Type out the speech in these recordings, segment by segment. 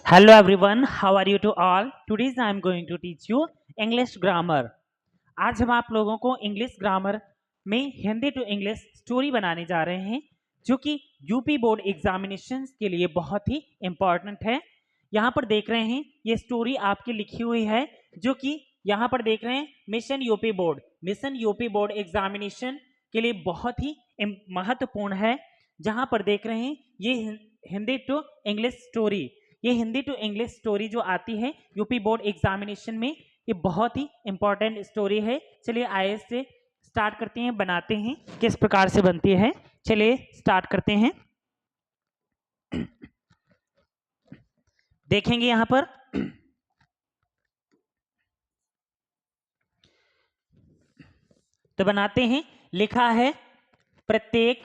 Hello everyone, how are you to all? Today I am going to teach you English grammar. आज हम आप लोगों को English grammar में हिंदी टू इंग्लिश स्टोरी बनाने जा रहे हैं जो कि यूपी बोर्ड एग्जामिनेशन के लिए बहुत ही इम्पॉर्टेंट है। यहाँ पर देख रहे हैं ये स्टोरी आपकी लिखी हुई है जो कि यहाँ पर देख रहे हैं मिशन यूपी बोर्ड एग्जामिनेशन के लिए बहुत ही महत्वपूर्ण है। जहाँ पर देख रहे हैं ये हिंदी टू इंग्लिश स्टोरी, ये हिंदी टू इंग्लिश स्टोरी जो आती है यूपी बोर्ड एग्जामिनेशन में, ये बहुत ही इंपॉर्टेंट स्टोरी है। चलिए आइए से स्टार्ट करते हैं, बनाते हैं किस प्रकार से बनती है। चलिए स्टार्ट करते हैं। देखेंगे यहां पर तो बनाते हैं। लिखा है प्रत्येक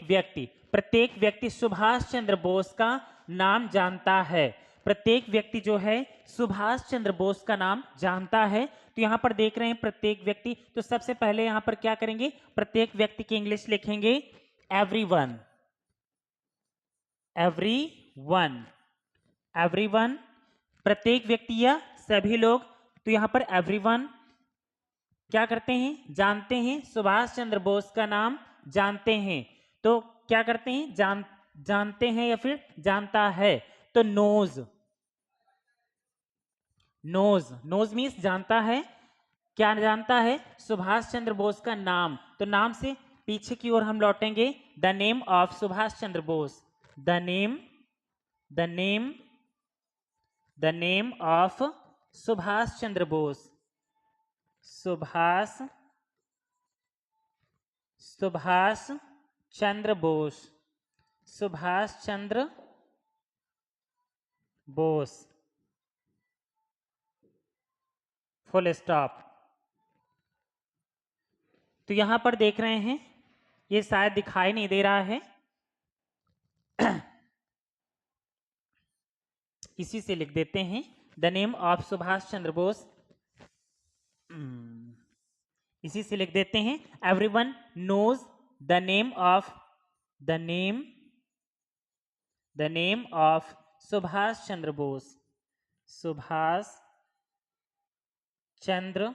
व्यक्ति सुभाष चंद्र बोस का नाम जानता है। प्रत्येक व्यक्ति जो है सुभाष चंद्र बोस का नाम जानता है। तो यहां पर देख रहे हैं प्रत्येक व्यक्ति, तो सबसे पहले यहां पर क्या करेंगे, प्रत्येक व्यक्ति की इंग्लिश लिखेंगे एवरीवन। एवरीवन प्रत्येक व्यक्ति या सभी लोग। तो यहां पर एवरीवन क्या करते हैं, जानते हैं, सुभाष चंद्र बोस का नाम जानते हैं। तो क्या करते हैं, जानते हैं या फिर जानता है। तो नोज मीन्स जानता है। क्या जानता है, सुभाष चंद्र बोस का नाम। तो नाम से पीछे की ओर हम लौटेंगे। The name of Subhash Chandra Bose, the name of Subhash Chandra Bose, Subhash Chandra Bose, full stop. तो यहां पर देख रहे हैं, ये शायद दिखाई नहीं दे रहा है, इसी से लिख देते हैं the name of Subhash Chandra Bose. इसी से लिख देते हैं everyone knows the name of Subhash Chandra Bose, Subhash Chandra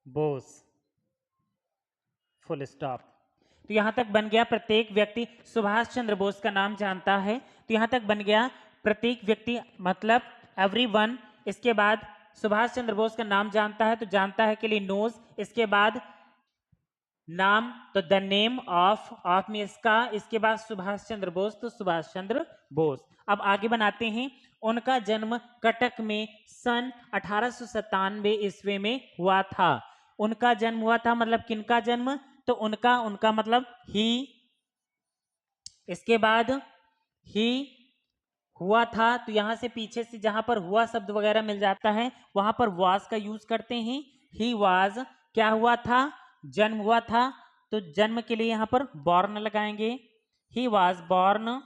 Bose, full stop. तो यहां तक बन गया प्रत्येक व्यक्ति सुभाष चंद्र बोस का नाम जानता है। तो यहां तक बन गया प्रत्येक व्यक्ति मतलब एवरीवन। इसके बाद सुभाष चंद्र बोस का नाम जानता है, तो जानता है के लिए नोज। इसके बाद नाम, तो द नेम ऑफ में इसका, इसके बाद सुभाष चंद्र बोस, तो सुभाष चंद्र बोस। अब आगे बनाते हैं। उनका जन्म कटक में सन 1897 ईस्वी में हुआ था। उनका जन्म हुआ था मतलब किनका जन्म, तो उनका मतलब ही। इसके बाद ही हुआ था, तो यहां से पीछे से जहां पर हुआ शब्द वगैरह मिल जाता है वहां पर वाज का यूज करते हैं। ही वाज क्या हुआ था, जन्म हुआ था। तो जन्म के लिए यहां पर बॉर्न लगाएंगे। ही वाज बॉर्न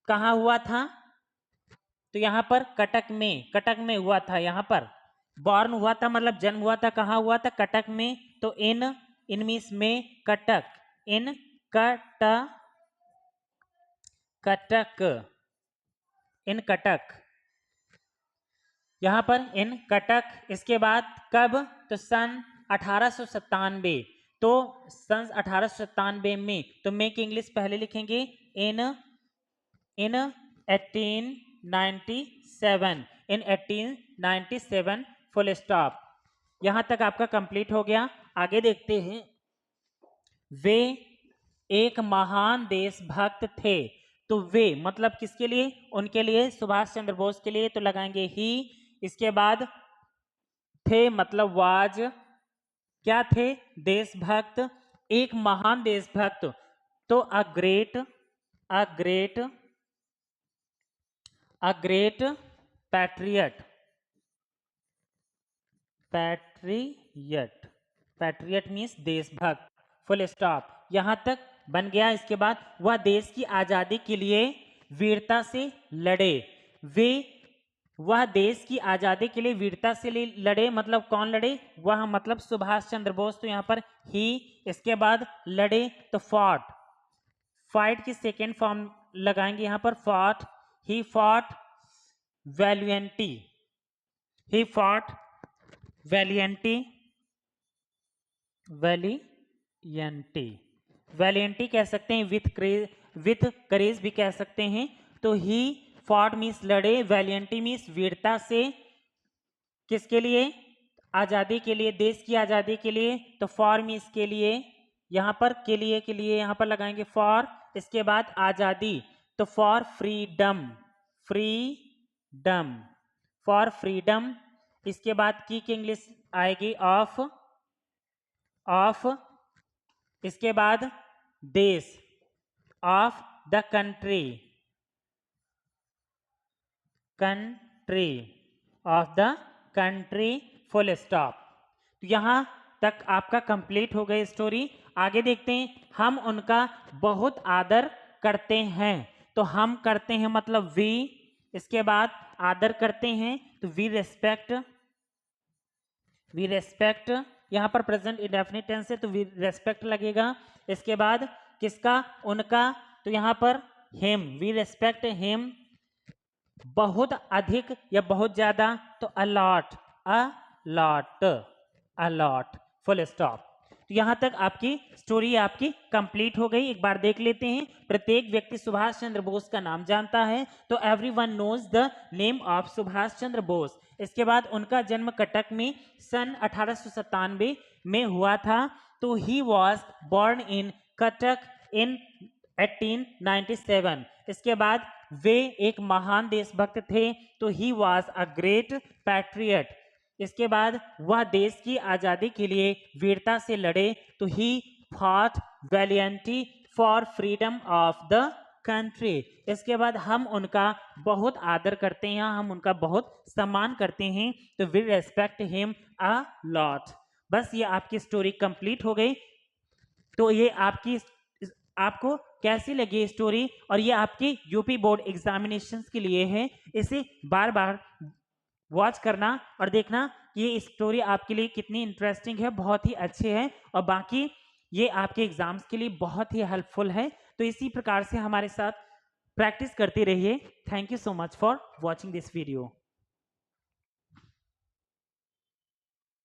कहां हुआ था, तो यहां पर कटक में हुआ था। यहां पर बॉर्न हुआ था मतलब जन्म हुआ था, कहां हुआ था, कटक में। तो इन मीन्स में कटक, इन कटक, यहां पर इन कटक। इसके बाद कब, तो सन 1897। तो सन 1897 में, तो में की इंग्लिश पहले लिखेंगे इन 1897 फुल स्टॉप। यहां तक आपका कंप्लीट हो गया। आगे देखते हैं। वे एक महान देशभक्त थे। तो वे मतलब किसके लिए, उनके लिए, सुभाष चंद्र बोस के लिए। तो लगाएंगे ही। इसके बाद थे मतलब वाज, क्या थे, देशभक्त, एक महान देशभक्त। तो अ ग्रेट पैट्रियट मीन्स देशभक्त, फुल स्टॉप। यहां तक बन गया। इसके बाद वह देश की आजादी के लिए वीरता से लड़े। वह देश की आजादी के लिए वीरता से लड़े मतलब कौन लड़े, वह मतलब सुभाष चंद्र बोस। तो यहां पर ही। इसके बाद लड़े तो फाइट की सेकेंड फॉर्म लगाएंगे यहाँ पर fought, he fought valiantly, he fought valiantly, valiantly, valiantly कह सकते हैं, विथ करेज भी कह सकते हैं। तो ही फॉट मीन्स लड़े, वैलियंटी मीन्स वीरता से, किसके लिए? आजादी के लिए, देश की आजादी के लिए। तो फॉर मीन्स के लिए, यहां पर के लिए यहां पर लगाएंगे फॉर। इसके बाद आजादी, तो for freedom, freedom, for freedom. इसके बाद की इंग्लिश आएगी ऑफ, ऑफ। इसके बाद देश, of the country, country, of the country, full stop. तो यहां तक आपका कंप्लीट हो गई स्टोरी। आगे देखते हैं, हम उनका बहुत आदर करते हैं। तो हम करते हैं मतलब वी, इसके बाद आदर करते हैं तो वी रेस्पेक्ट, वी रेस्पेक्ट। यहां पर प्रेजेंट इंडेफिनिट टेंस है तो वी रेस्पेक्ट लगेगा। इसके बाद किसका? उनका, तो यहां per him, we respect him. बहुत अधिक या बहुत ज्यादा, तो a lot, a lot, a lot, full stop. तो यहां तक आपकी स्टोरी आपकी कंप्लीट हो गई। एक बार देख लेते हैं। प्रत्येक व्यक्ति सुभाष चंद्र बोस का नाम जानता है, तो everyone knows the name of Subhash Chandra Bose. इसके बाद उनका जन्म कटक में सन 1897 में हुआ था। तो he was born in Cuttack in 1897। इसके बाद वे एक महान देशभक्त थे, तो he was a great patriot. इसके बाद वह देश की आजादी के लिए वीरता से लड़े, तो he fought valiantly for freedom of the country. इसके बाद हम उनका बहुत आदर करते हैं, हम उनका बहुत सम्मान करते हैं, तो we respect him a lot. बस ये आपकी स्टोरी कंप्लीट हो गई। तो ये आपकी, आपको कैसी लगी स्टोरी? और ये आपकी यूपी बोर्ड एग्जामिनेशंस के लिए है। इसे बार बार वॉच करना और देखना कि ये स्टोरी आपके लिए कितनी इंटरेस्टिंग है, बहुत ही अच्छे है, और बाकी ये आपके एग्जाम्स के लिए बहुत ही हेल्पफुल है। तो इसी प्रकार से हमारे साथ प्रैक्टिस करते रहिए। Thank you so much for watching this video.